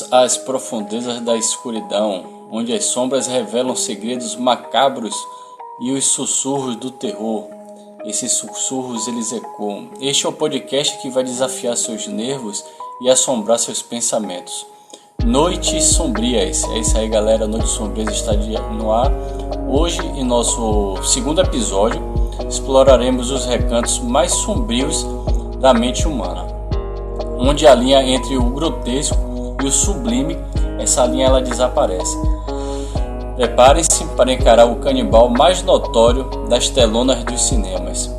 Bem-vindos às profundezas da escuridão, onde as sombras revelam segredos macabros e os sussurros do terror. Esses sussurros eles ecoam. Este é o podcast que vai desafiar seus nervos e assombrar seus pensamentos. Noites Sombrias. É isso aí, galera. Noites Sombrias está no ar. Hoje, em nosso segundo episódio, exploraremos os recantos mais sombrios da mente humana, onde a linha entre o grotesco e o sublime, essa linha ela desaparece. Preparem-se para encarar o canibal mais notório das telonas dos cinemas.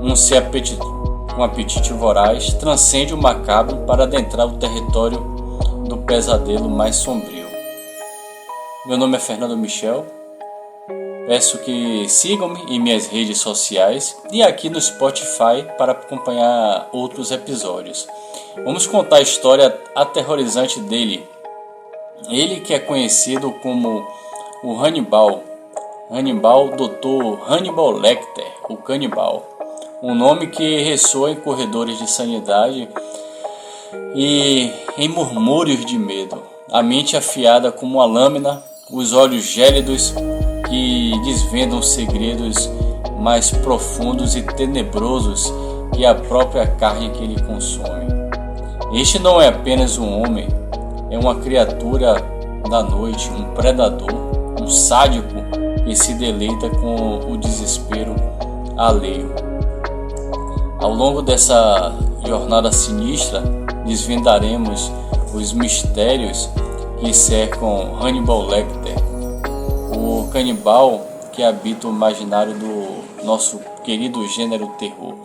Um ser com apetite voraz transcende o macabro para adentrar o território do pesadelo mais sombrio. Meu nome é Fernando Michel. Peço que sigam-me em minhas redes sociais e aqui no Spotify para acompanhar outros episódios. Vamos contar a história aterrorizante dele. Ele que é conhecido como o Hannibal, Dr. Hannibal Lecter, o canibal. Um nome que ressoa em corredores de sanidade e em murmúrios de medo. A mente afiada como uma lâmina, os olhos gélidos que desvendam segredos mais profundos e tenebrosos que a própria carne que ele consome. Este não é apenas um homem, é uma criatura da noite, um predador, um sádico que se deleita com o desespero alheio. Ao longo dessa jornada sinistra, desvendaremos os mistérios que cercam Hannibal Lecter, o canibal que habita o imaginário do nosso querido gênero terror.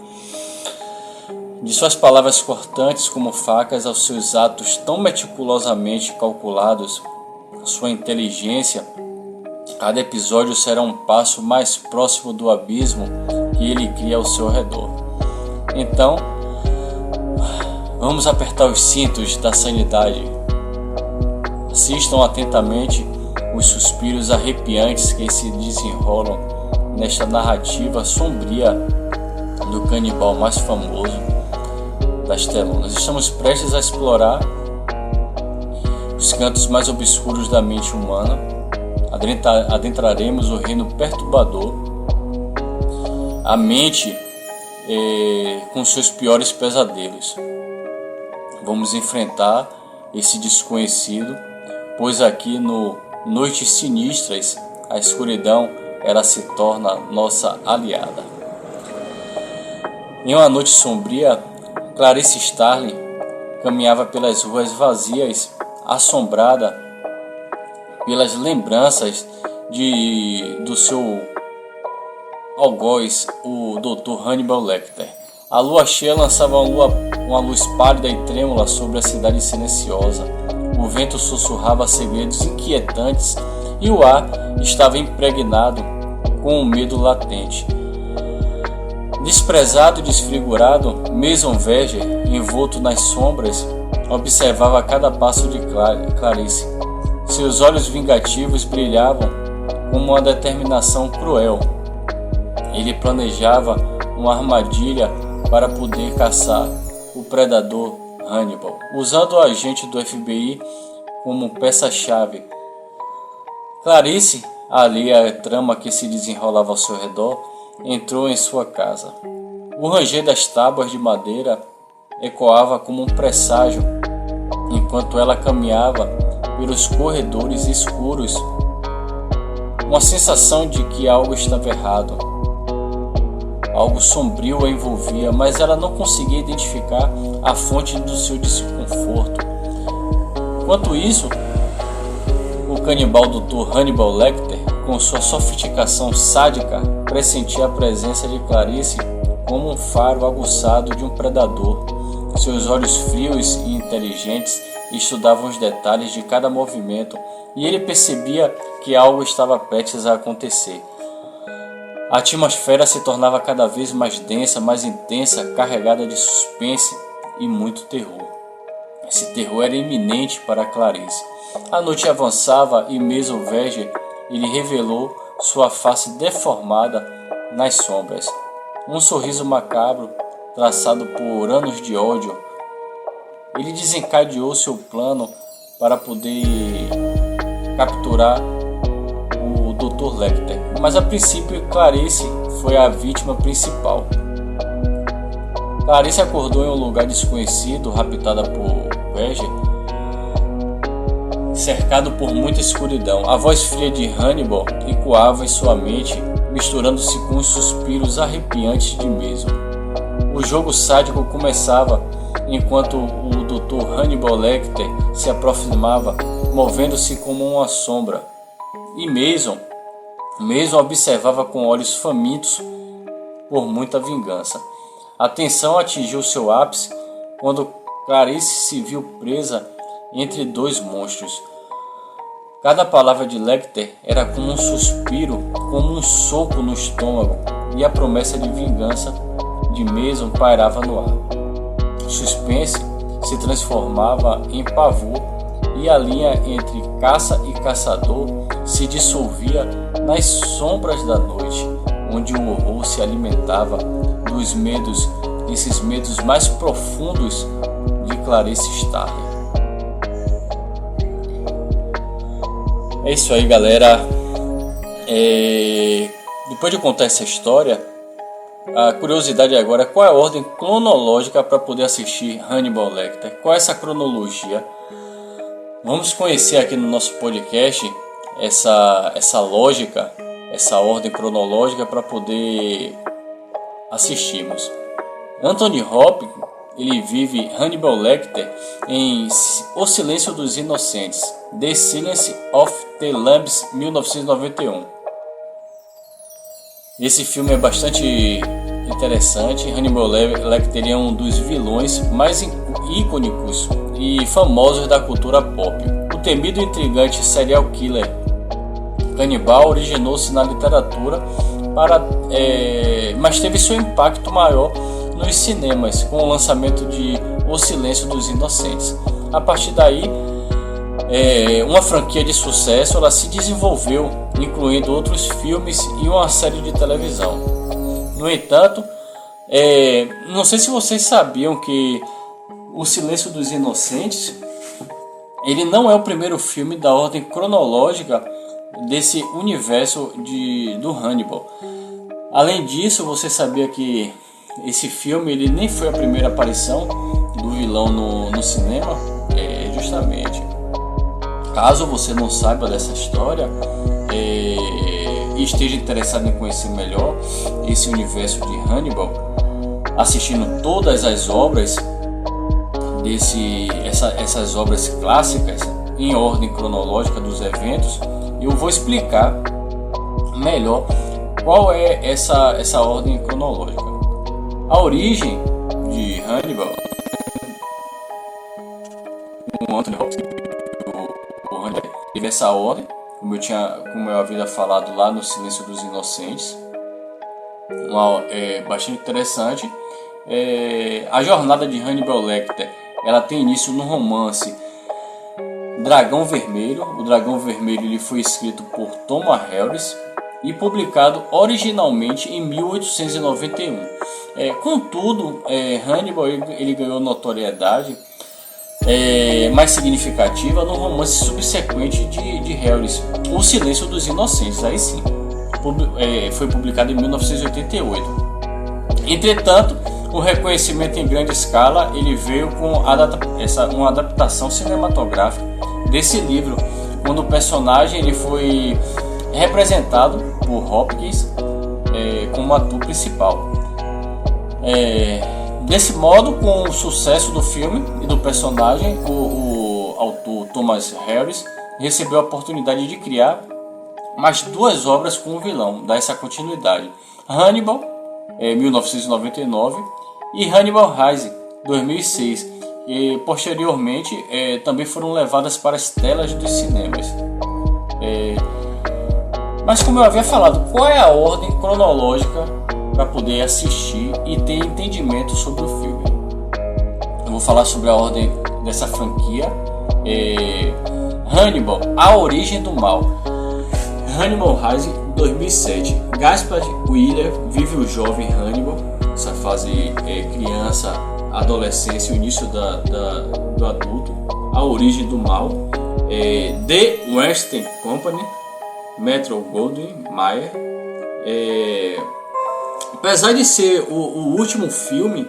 De suas palavras cortantes como facas aos seus atos tão meticulosamente calculados, sua inteligência, cada episódio será um passo mais próximo do abismo que ele cria ao seu redor. Então, vamos apertar os cintos da sanidade. Assistam atentamente os suspiros arrepiantes que se desenrolam nesta narrativa sombria do canibal mais famoso das telonas. Estamos prestes a explorar os cantos mais obscuros da mente humana. Adentraremos o reino perturbador, a mente com seus piores pesadelos. Vamos enfrentar esse desconhecido, pois aqui no Noites Sinistras, a escuridão ela se torna nossa aliada. Em uma noite sombria, Clarice Starling caminhava pelas ruas vazias, assombrada pelas lembranças do seu algoz, o Dr. Hannibal Lecter. A lua cheia lançava uma luz pálida e trêmula sobre a cidade silenciosa. O vento sussurrava segredos inquietantes e o ar estava impregnado com um medo latente. Desprezado e desfigurado, Mason Verger, envolto nas sombras, observava cada passo de Clarice. Seus olhos vingativos brilhavam com uma determinação cruel. Ele planejava uma armadilha para poder caçar o predador Hannibal, usando o agente do FBI como peça-chave. Clarice, alheia à trama que se desenrolava ao seu redor, entrou em sua casa. O ranger das tábuas de madeira ecoava como um presságio enquanto ela caminhava pelos corredores escuros. Uma sensação de que algo estava errado. Algo sombrio a envolvia, mas ela não conseguia identificar a fonte do seu desconforto. Enquanto isso, o canibal Dr. Hannibal Lecter, com sua sofisticação sádica, pressentia a presença de Clarice como um faro aguçado de um predador. Seus olhos frios e inteligentes estudavam os detalhes de cada movimento e ele percebia que algo estava prestes a acontecer. A atmosfera se tornava cada vez mais densa, mais intensa, carregada de suspense e muito terror. Esse terror era iminente para Clarice. A noite avançava e Mason Verger ele revelou sua face deformada nas sombras. Um sorriso macabro, traçado por anos de ódio. Ele desencadeou seu plano para poder capturar o Dr. Lecter, mas a princípio Clarice foi a vítima principal. Clarice acordou em um lugar desconhecido, raptada por Verger, cercado por muita escuridão. A voz fria de Hannibal ecoava em sua mente, misturando-se com os suspiros arrepiantes de Mason. O jogo sádico começava enquanto o Dr. Hannibal Lecter se aproximava, movendo-se como uma sombra. E Mason observava com olhos famintos por muita vingança. A tensão atingiu seu ápice quando Clarice se viu presa entre dois monstros. Cada palavra de Lecter era como um suspiro, como um soco no estômago, e a promessa de vingança de Mason pairava no ar. O suspense se transformava em pavor e a linha entre caça e caçador se dissolvia nas sombras da noite, onde o horror se alimentava dos medos, esses medos mais profundos de Clarice Starling. É isso aí, galera. Depois de contar essa história, a curiosidade agora é qual é a ordem cronológica para poder assistir Hannibal Lecter. Qual é essa cronologia? Vamos conhecer aqui no nosso podcast essa lógica, essa ordem cronológica para poder assistirmos. Anthony Hopkins, ele vive Hannibal Lecter em O Silêncio dos Inocentes, The Silence of the Lambs, 1991. Esse filme é bastante interessante. Hannibal Lecter é um dos vilões mais icônicos e famosos da cultura pop. O temido e intrigante serial killer canibal originou-se na literatura, mas teve seu impacto maior nos cinemas com o lançamento de O Silêncio dos Inocentes. A partir daí, uma franquia de sucesso ela se desenvolveu, incluindo outros filmes e uma série de televisão. No entanto, não sei se vocês sabiam que O Silêncio dos Inocentes ele não é o primeiro filme da ordem cronológica desse universo do Hannibal. Além disso, você sabia que esse filme ele nem foi a primeira aparição do vilão no cinema? Justamente. Caso você não saiba dessa história e esteja interessado em conhecer melhor esse universo de Hannibal, assistindo todas as obras essas obras clássicas em ordem cronológica dos eventos, eu vou explicar melhor qual é essa ordem cronológica. A origem de Hannibal, o Anthony Hopkins, o Hannibal teve essa ordem, como eu havia falado lá no Silêncio dos Inocentes, bastante interessante. A jornada de Hannibal Lecter, ela tem início no romance Dragão Vermelho. O Dragão Vermelho ele foi escrito por Thomas Harris e publicado originalmente em 1891. Contudo, Hannibal ele ganhou notoriedade mais significativa no romance subsequente de Harris, O Silêncio dos Inocentes. Aí sim, foi publicado em 1988. Entretanto, o reconhecimento em grande escala ele veio com uma adaptação cinematográfica desse livro, quando o personagem ele foi representado por Hopkins como ator principal. Desse modo, com o sucesso do filme e do personagem, o autor Thomas Harris recebeu a oportunidade de criar mais duas obras com o vilão, dar essa continuidade: Hannibal, 1999, e Hannibal Rising, 2006, e posteriormente também foram levadas para as telas dos cinemas. Mas como eu havia falado, qual é a ordem cronológica para poder assistir e ter entendimento sobre o filme? Eu vou falar sobre a ordem dessa franquia. Hannibal, a origem do mal. Hannibal Rising, 2007. Gaspard Wheeler vive o jovem Hannibal, essa fase criança, adolescência e o início do adulto, A Origem do Mal, The Weinstein Company, Metro-Goldwyn-Mayer. Apesar de ser o último filme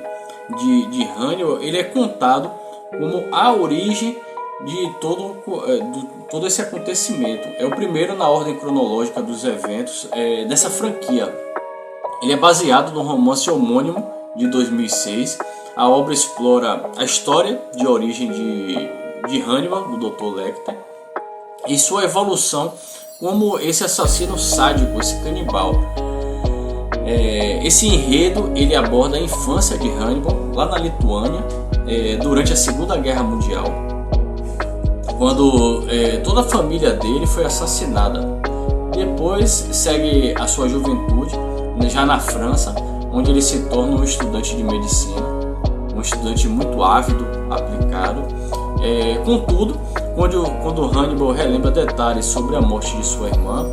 de Hannibal, ele é contado como a origem de todo esse acontecimento. É o primeiro na ordem cronológica dos eventos dessa franquia. Ele é baseado no romance homônimo de 2006. A obra explora a história de origem de Hannibal, do Dr. Lecter, e sua evolução como esse assassino sádico, esse canibal. Esse enredo ele aborda a infância de Hannibal lá na Lituânia durante a Segunda Guerra Mundial, quando toda a família dele foi assassinada. Depois segue a sua juventude já na França, onde ele se torna um estudante de medicina, um estudante muito ávido, aplicado. Contudo, quando Hannibal relembra detalhes sobre a morte de sua irmã,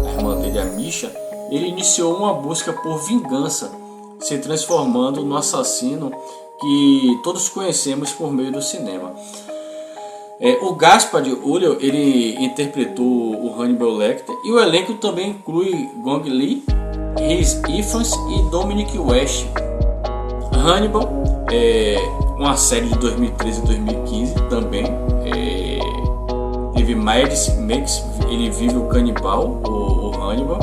a irmã dele, a Misha, ele iniciou uma busca por vingança, se transformando no assassino que todos conhecemos por meio do cinema. O Gaspard Ulliel, ele interpretou o Hannibal Lecter, e o elenco também inclui Gong Li, Rhys Ifans e Dominic West. Hannibal uma série de 2013 e 2015 também. Teve Mads Mikkelsen, ele vive o canibal, o Hannibal,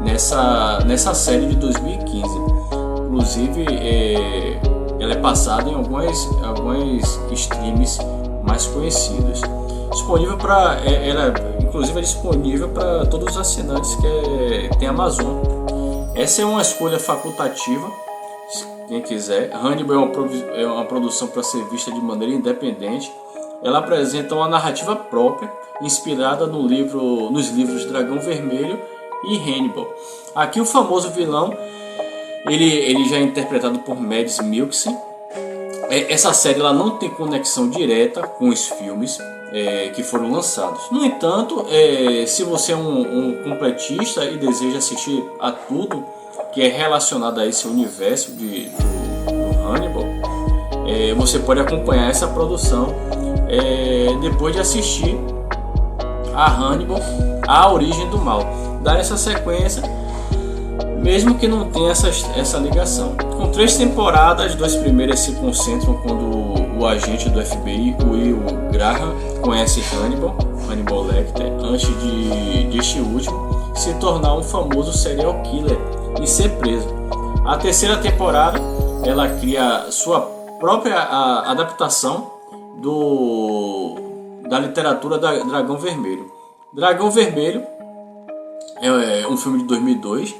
nessa série de 2015. Inclusive, ela é passada em alguns streams mais conhecidos. Disponível para, inclusive é disponível para todos os assinantes que tem Amazon. Essa é uma escolha facultativa, quem quiser. Hannibal é uma produção para ser vista de maneira independente. Ela apresenta uma narrativa própria, inspirada nos livros Dragão Vermelho e Hannibal. Aqui o famoso vilão, ele já é interpretado por Mads Mikkelsen. Essa série ela não tem conexão direta com os filmes que foram lançados. No entanto, se você é um completista e deseja assistir a tudo que é relacionado a esse universo do Hannibal, você pode acompanhar essa produção depois de assistir a Hannibal, A Origem do Mal. Dar essa sequência, mesmo que não tenha essa ligação. Com 3 temporadas, as 2 primeiras se concentram quando o agente do FBI, Will Graham, conhece Hannibal Lecter, antes de este último se tornar um famoso serial killer e ser preso. A 3ª temporada, ela cria sua própria adaptação da literatura da Dragão Vermelho. Dragão Vermelho é um filme de 2002.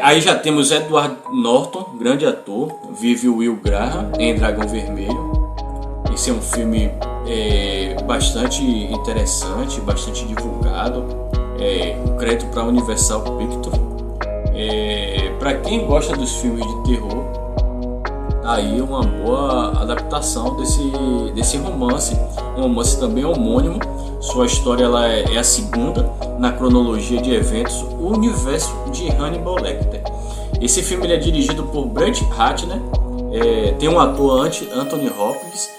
Aí já temos Edward Norton, grande ator, vive o Will Graham em Dragão Vermelho. Esse é um filme bastante interessante, bastante divulgado. Um crédito para Universal Pictures. Para quem gosta dos filmes de terror, aí uma boa adaptação desse romance. Um romance também homônimo. Sua história ela é a segunda na cronologia de eventos, o universo de Hannibal Lecter. Esse filme ele é dirigido por Brett Ratner. Tem um ator, Anthony Hopkins.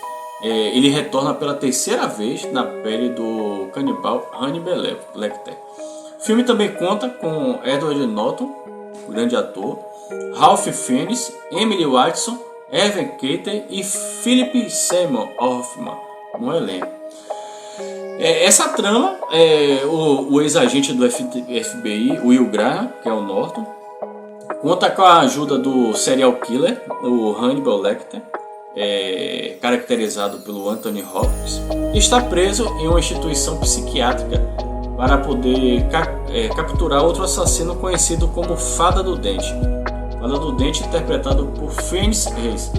Ele retorna pela 3ª vez na pele do canibal Hannibal Lecter. O filme também conta com Edward Norton, grande ator, Ralph Fiennes, Emily Watson, Evan Keaton e Philip Seymour Hoffman no elenco. Essa trama, o ex-agente do FBI, Will Graham, que é o Norton, conta com a ajuda do serial killer, o Hannibal Lecter, caracterizado pelo Anthony Hopkins, e está preso em uma instituição psiquiátrica para poder capturar outro assassino conhecido como Fada do Dente. Fada do Dente interpretado por Fiennes Reis.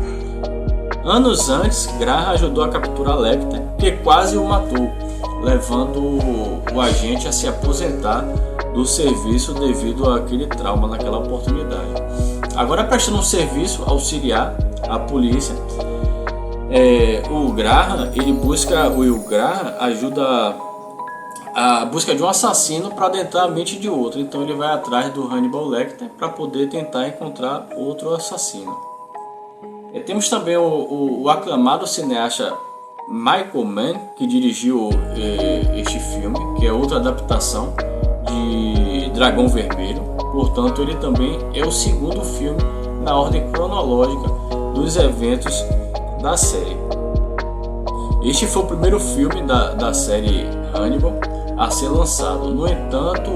Anos antes, Graham ajudou a capturar Lecter, que quase o matou, levando o agente a se aposentar do serviço devido àquele trauma naquela oportunidade. Agora, prestando um serviço auxiliar à polícia, o Will Graham ajuda a busca de um assassino para adentrar a mente de outro. Então ele vai atrás do Hannibal Lecter para poder tentar encontrar outro assassino. Temos também o aclamado cineasta Michael Mann, que dirigiu este filme, que é outra adaptação de Dragão Vermelho. Portanto, ele também é o segundo filme na ordem cronológica dos eventos da série. Este foi o primeiro filme da série Hannibal a ser lançado. No entanto,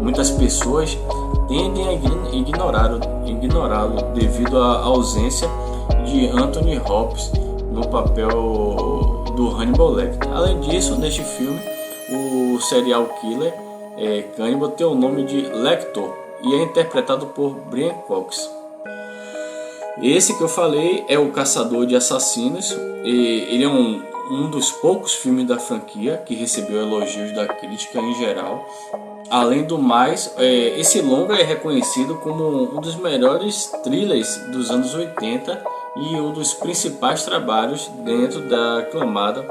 muitas pessoas tendem a ignorá-lo devido à ausência de Anthony Hopkins no papel do Hannibal Lecter. Além disso, neste filme, o serial killer Cannibal tem o nome de Lecter e é interpretado por Brian Cox. Esse que eu falei é o Caçador de Assassinos. Ele é um dos poucos filmes da franquia que recebeu elogios da crítica em geral. Além do mais, esse longa é reconhecido como um dos melhores thrillers dos anos 80 e um dos principais trabalhos dentro da aclamada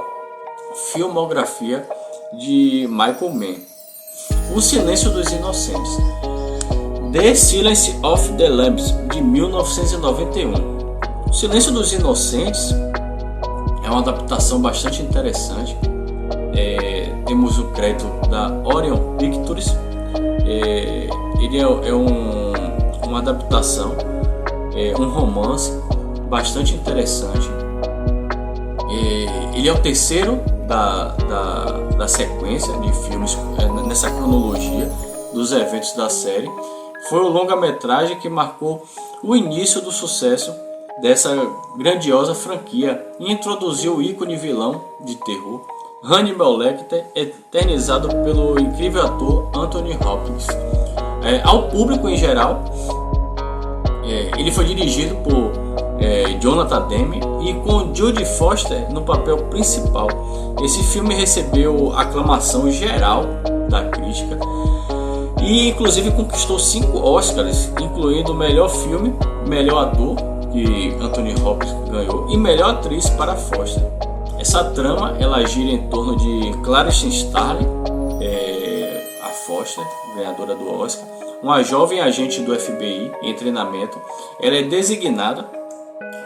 filmografia de Michael Mann. O Silêncio dos Inocentes. The Silence of the Lambs, de 1991. O Silêncio dos Inocentes é uma adaptação bastante interessante. Temos o crédito da Orion Pictures. Ele é uma adaptação, um romance bastante interessante. Ele é o terceiro da sequência de filmes nessa cronologia dos eventos da série. Foi o longa-metragem que marcou o início do sucesso dessa grandiosa franquia e introduziu o ícone vilão de terror Hannibal Lecter, eternizado pelo incrível ator Anthony Hopkins. Ao público em geral, ele foi dirigido por Jonathan Demme e com Jodie Foster no papel principal. Esse filme recebeu aclamação geral da crítica e inclusive conquistou 5 Oscars, incluindo melhor filme, melhor ator, que Anthony Hopkins ganhou, e melhor atriz para Foster. Essa trama ela gira em torno de Clarice Starling, a Foster, ganhadora do Oscar, uma jovem agente do FBI em treinamento. Ela é designada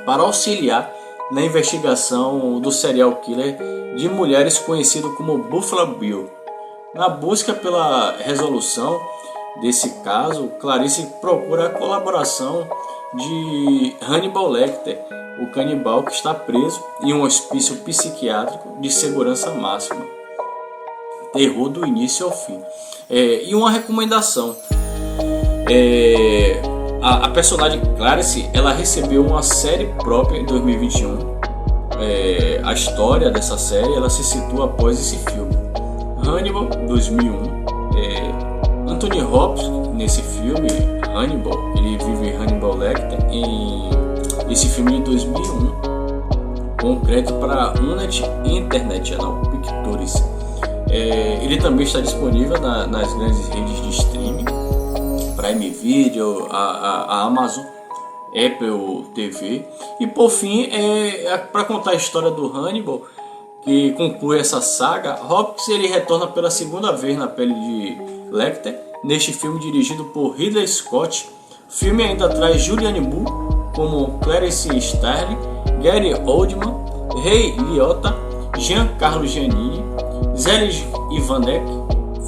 para auxiliar na investigação do serial killer de mulheres conhecido como Buffalo Bill. Na busca pela resolução desse caso, Clarice procura a colaboração de Hannibal Lecter, o canibal que está preso em um hospício psiquiátrico de segurança máxima. Terror do início ao fim. E uma recomendação: a personagem Clarice ela recebeu uma série própria em 2021. A história dessa série ela se situa após esse filme. Hannibal 2001. Anthony Hopkins nesse filme Hannibal, ele vive Hannibal Lecter em esse filme de 2001 com crédito para Unet International Pictures. Ele também está disponível nas grandes redes de streaming, Prime Video, a Amazon, Apple TV. E por fim, para contar a história do Hannibal, que conclui essa saga, Hopkins ele retorna pela segunda vez na pele de Lecter neste filme dirigido por Ridley Scott. O filme ainda traz Julianne Moore como Clarice Starling, Gary Oldman, Ray Liotta, Giancarlo Giannini, Zelig Ivanek,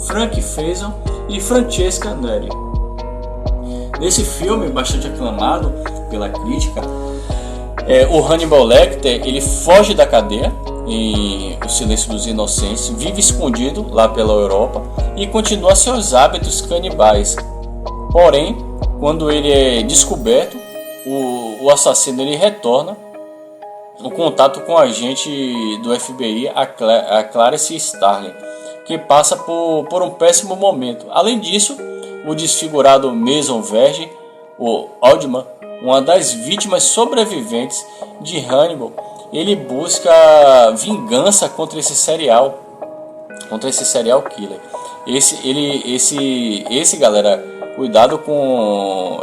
Frank Faison e Francesca Neri. Nesse filme, bastante aclamado pela crítica, o Hannibal Lecter ele foge da cadeia em O Silêncio dos Inocentes, vive escondido lá pela Europa e continua seus hábitos canibais. Porém, quando ele é descoberto, o assassino ele retorna o contato com a agente do FBI, a Clarice Starling, que passa por um péssimo momento. Além disso, o desfigurado Mason Verge, o Oldman, uma das vítimas sobreviventes de Hannibal, ele busca vingança contra esse serial killer. Galera, cuidado com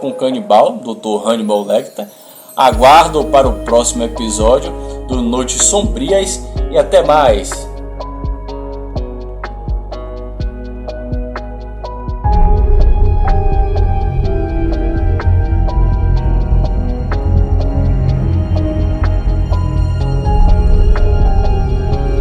o canibal, Dr. Hannibal Lecter. Aguardo para o próximo episódio do Noites Sombrias e até mais.